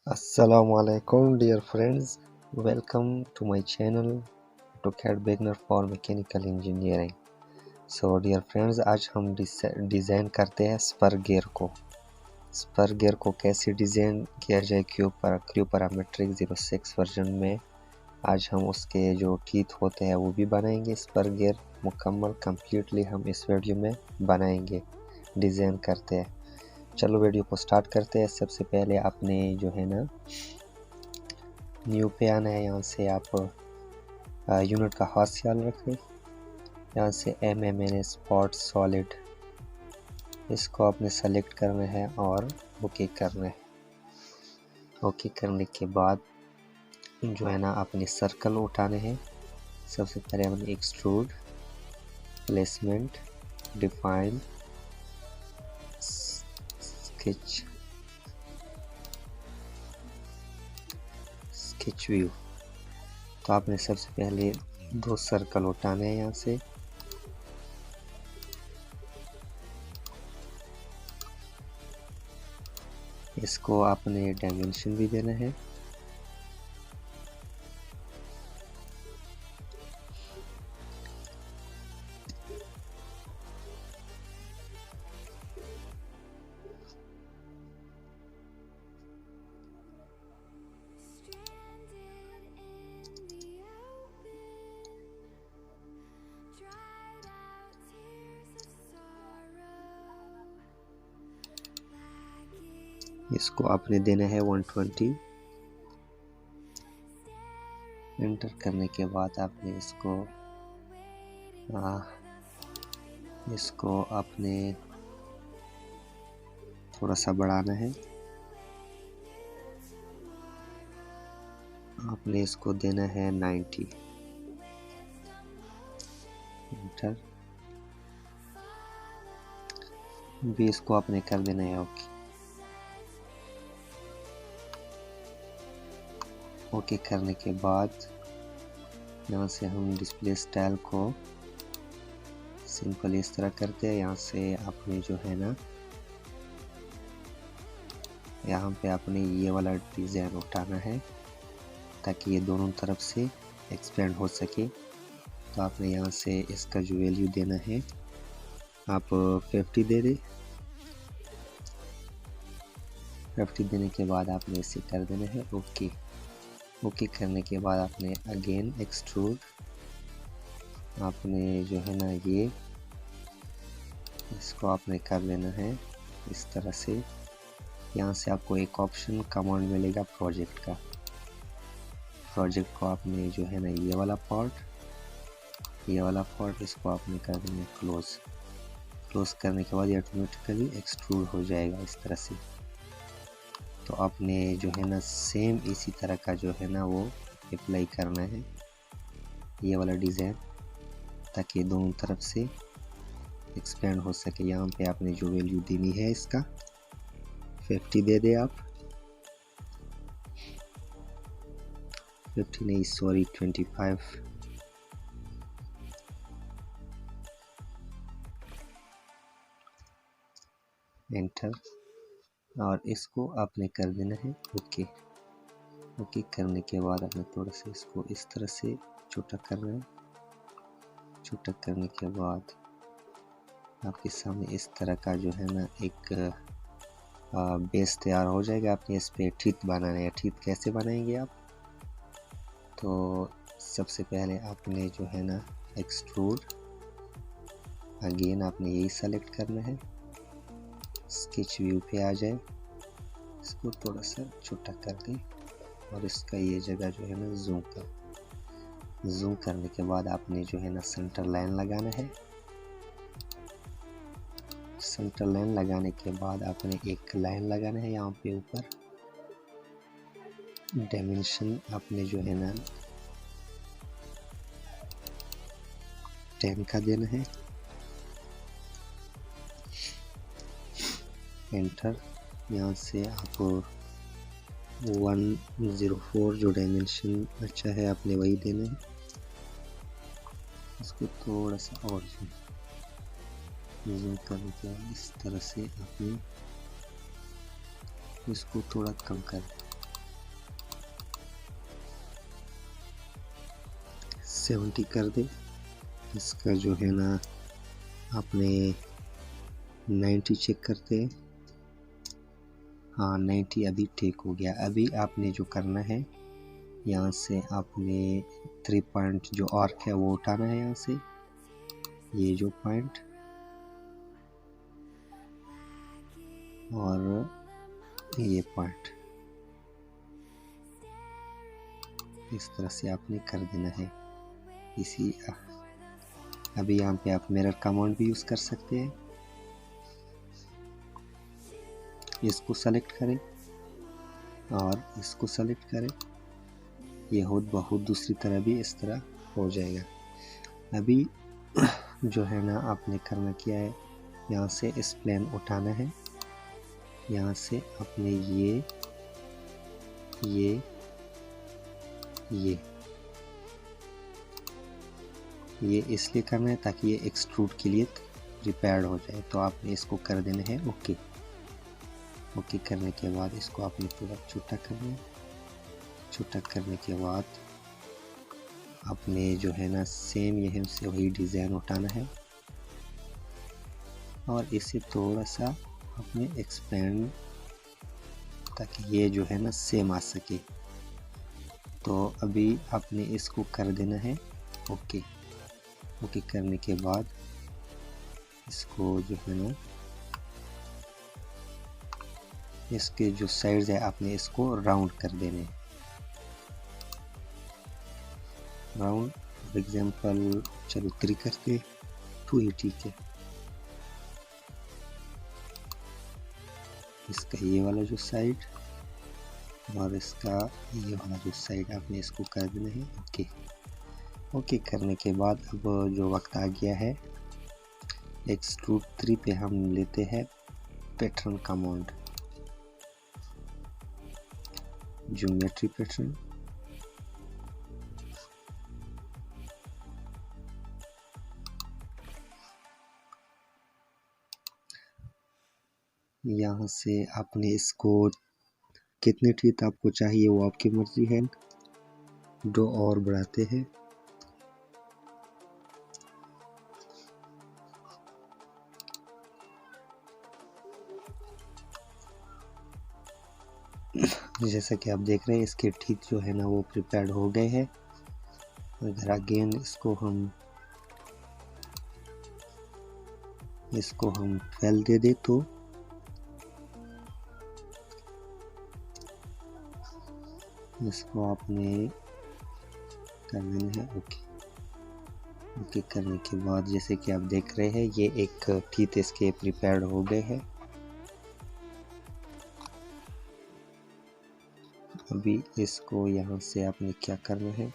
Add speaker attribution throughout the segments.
Speaker 1: Assalamualaikum dear friends, welcome to my channel AutoCAD beginner for mechanical engineering। dear friends, आज हम design करते हैं spur gear को कैसे डिज़ाइन किया जाए क्रू पैरामेट्रिक 06 वर्जन में। आज हम उसके जो टीथ होते हैं वो भी बनाएंगे। स्पर गियर मुकम्मल कंप्लीटली हम इस वीडियो में बनाएंगे, डिज़ाइन करते हैं। चलो वीडियो को स्टार्ट करते हैं। सबसे पहले आपने जो है ना न्यू पे आना है। यहाँ से आप यूनिट का खास ख्याल रखें। यहाँ से MMN स्पॉट सॉलिड इसको आपने सेलेक्ट करना है और ओके करना है। ओके करने के बाद जो है ना अपने सर्कल उठाने हैं। सबसे पहले हमने extrude, placement, define, sketch view. तो आपने सबसे पहले 2 सर्कल उठाने हैं। यहाँ से इसको आपने डायमेंशन भी देना है। इसको आपने देना है 120। एंटर करने के बाद आपने इसको आपने थोड़ा सा बढ़ाना है। आपने इसको देना है 90। एंटर। भी इसको आपने कर देना है ओके। ओके करने के बाद यहाँ से हम डिस्प्ले स्टाइल को सिंपल इस तरह करते हैं। यहाँ से आपने जो है ना यहाँ पे आपने ये वाला डिज़ाइन उठाना है ताकि ये दोनों तरफ से एक्सपेंड हो सके। तो आपने यहाँ से इसका जो वैल्यू देना है आप 50 दे दें। 50 देने के बाद आपने इसे कर देना है ओके। ओके करने के बाद आपने अगेन एक्सट्रूड, आपने जो है ना ये इसको आपने कर लेना है इस तरह से। यहाँ से आपको एक ऑप्शन कमांड मिलेगा प्रोजेक्ट का। प्रोजेक्ट को आपने जो है ना ये वाला पार्ट इसको आपने कर देना है क्लोज करने के बाद ये ऑटोमेटिकली एक्सट्रूड हो जाएगा इस तरह से। तो आपने जो है ना सेम इसी तरह का जो है ना वो अप्लाई करना है ये वाला डिज़ाइन ताकि दोनों तरफ से एक्सपेंड हो सके। यहाँ पे आपने जो वैल्यू देनी है इसका 50 दे दे आप। 50 नहीं सॉरी 25। एंटर। और इसको आपने कर देना है ओके। ओके करने के बाद आपने थोड़ा सा इसको इस तरह से छोटा करना है। छोटा करने के बाद आपके सामने इस तरह का जो है ना एक बेस तैयार हो जाएगा। आपने इस पे टीथ बनाना है। टीथ कैसे बनाएंगे आप? तो सबसे पहले आपने जो है ना एक्सट्रूड, अगेन आपने यही सेलेक्ट करना है। स्केच व्यू पे आ जाए, इसको थोड़ा सा छोटा कर दें और इसका ये जगह जो है ना जूम करने के बाद आपने जो है ना सेंटर लाइन लगाना है। सेंटर लाइन लगाने के बाद आपने एक लाइन लगाना है यहाँ पे ऊपर। डायमेंशन आपने जो है ना 10 का देना है। एंटर। यहाँ से आप 104 जो डायमेंशन अच्छा है आपने वही देना है। इसको थोड़ा सा और जूम करने के बाद इस तरह से आपने इसको थोड़ा कम कर 70 कर दे। इसका जो है ना आपने 90 चेक करते हैं। हाँ 90 अभी ठीक हो गया। अभी आपने जो करना है, यहाँ से आपने 3 पॉइंट जो आर्क है वो उठाना है यहाँ से, ये जो पॉइंट, और ये पॉइंट इस तरह से आपने कर देना है। इसी अभी यहाँ पे आप मिरर कमांड भी यूज़ कर सकते हैं। इसको सेलेक्ट करें और इसको सेलेक्ट करें, ये बहुत दूसरी तरह भी इस तरह हो जाएगा। अभी जो है ना आपने करना क्या है, यहाँ से इस प्लेन उठाना है, यहाँ से अपने ये इसलिए करना है ताकि ये एक्सट्रूड के लिए प्रिपेयर्ड हो जाए। तो आपने इसको कर देना है ओके। ओके करने के बाद इसको आपने पूरा छोटा करना है। छोटा करने के बाद आपने जो है ना सेम यहीं से वही डिज़ाइन उठाना है और इसे थोड़ा सा आपने एक्सपेंड ताकि ये जो है ना सेम आ सके। तो अभी आपने इसको कर देना है ओके। ओके करने के बाद इसको जो है ना इसके जो साइड्स है आपने इसको राउंड कर देने। राउंड फॉर एग्जांपल चलो 3 करते, 2 ही ठीक है। इसका ये वाला जो साइड और इसका ये वाला जो साइड आपने इसको कर देना है ओके। ओके करने के बाद अब जो वक्त आ गया है, एक्सट्रूड 3 पे हम लेते हैं पैटर्न कमांड, ज्योमेट्री पैटर्न। यहाँ से आपने इसको कितने टीथ आपको चाहिए वो आपकी मर्जी है, 2 और बढ़ाते हैं। जैसा कि आप देख रहे हैं इसके टीथ जो है ना वो प्रिपेयर्ड हो गए हैं। अगर अगेन इसको हम 12 दे दे तो इसको आपने कर देना है ओके। ओके करने के बाद जैसे कि आप देख रहे हैं ये एक टीथ इसके प्रिपेयर्ड हो गए हैं। अभी इसको यहाँ से आपने क्या करना है,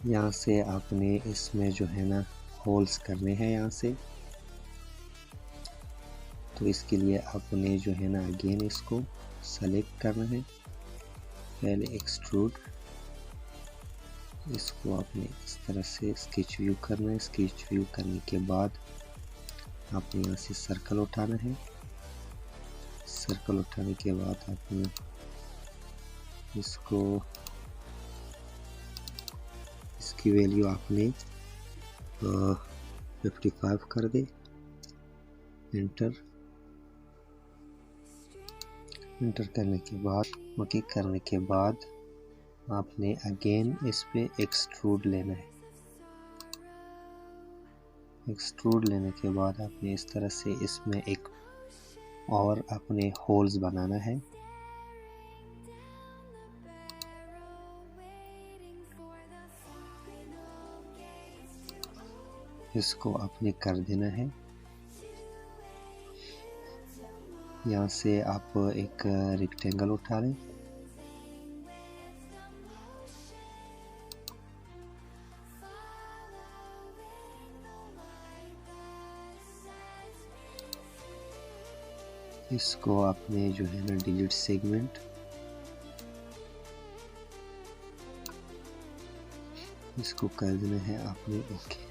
Speaker 1: यहाँ से आपने इसमें जो है ना होल्स करने हैं यहाँ से। तो इसके लिए आपने जो है ना अगेन इसको सेलेक्ट करना है, पहले एक्सट्रूड, इसको आपने इस तरह से स्केच व्यू करना है। स्केच व्यू करने के बाद आपने यहाँ से सर्कल उठाना है। सर्कल उठाने के बाद आपने इसकी वैल्यू आपने 55 कर दे, इंटर करने के बाद ओके करने के बाद आपने अगेन इस पे एक्सट्रूड लेना है। एक्सट्रूड लेने के बाद आपने इस तरह से इसमें एक और अपने होल्स बनाना है। इसको आपने कर देना है। यहाँ से आप एक रेक्टेंगल उठा लें, इसको आपने जो है ना डिलीट सेगमेंट, इसको कर देना है आपने ओके।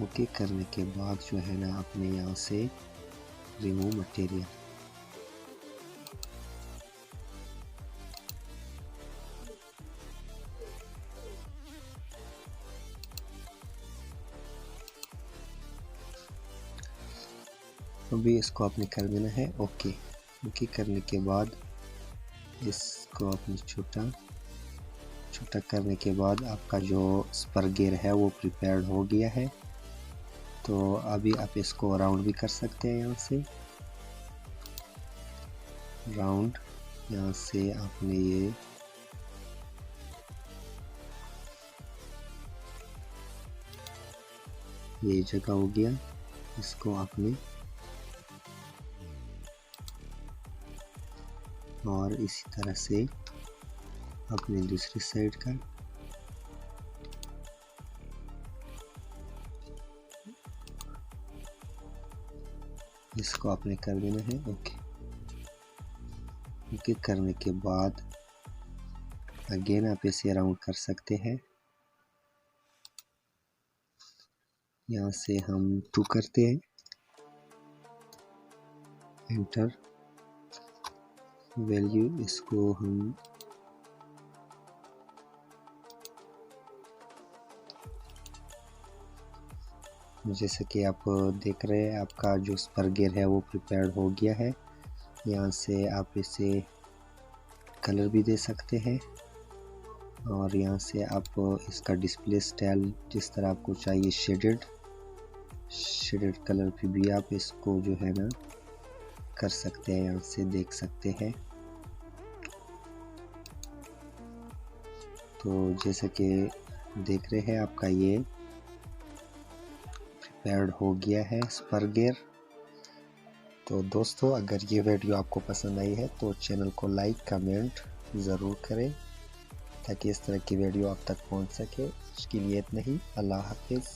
Speaker 1: ओके करने के बाद जो है ना आपने यहाँ से रिमूव मटेरियल, अभी इसको आपने कर देना है ओके। ओके करने के बाद इसको आपने छोटा छोटा करने के बाद आपका जो स्पर गियर है वो प्रिपेयर्ड हो गया है। तो अभी आप इसको राउंड भी कर सकते हैं, यहाँ से राउंड, यहाँ से आपने ये जगह हो गया, इसको आपने और इसी तरह से अपने दूसरी साइड का इसको आपने कर देना है ओके। ओके करने के बाद अगेन आप इसे राउंड कर सकते हैं। यहाँ से हम 2 करते हैं, एंटर वैल्यू, इसको हम जैसे कि आप देख रहे हैं आपका जो स्पर गियर है वो प्रिपेयर्ड हो गया है। यहाँ से आप इसे कलर भी दे सकते हैं और यहाँ से आप इसका डिस्प्ले स्टाइल जिस तरह आपको चाहिए शेडेड कलर पे भी आप इसको जो है ना कर सकते हैं, यहाँ से देख सकते हैं। तो जैसे कि देख रहे हैं आपका ये प्रिपेयर्ड हो गया है स्पर गियर। तो दोस्तों अगर ये वीडियो आपको पसंद आई है तो चैनल को लाइक कमेंट ज़रूर करें ताकि इस तरह की वीडियो आप तक पहुंच सके। उसके लिए इतना ही, अल्लाह हाफिज़।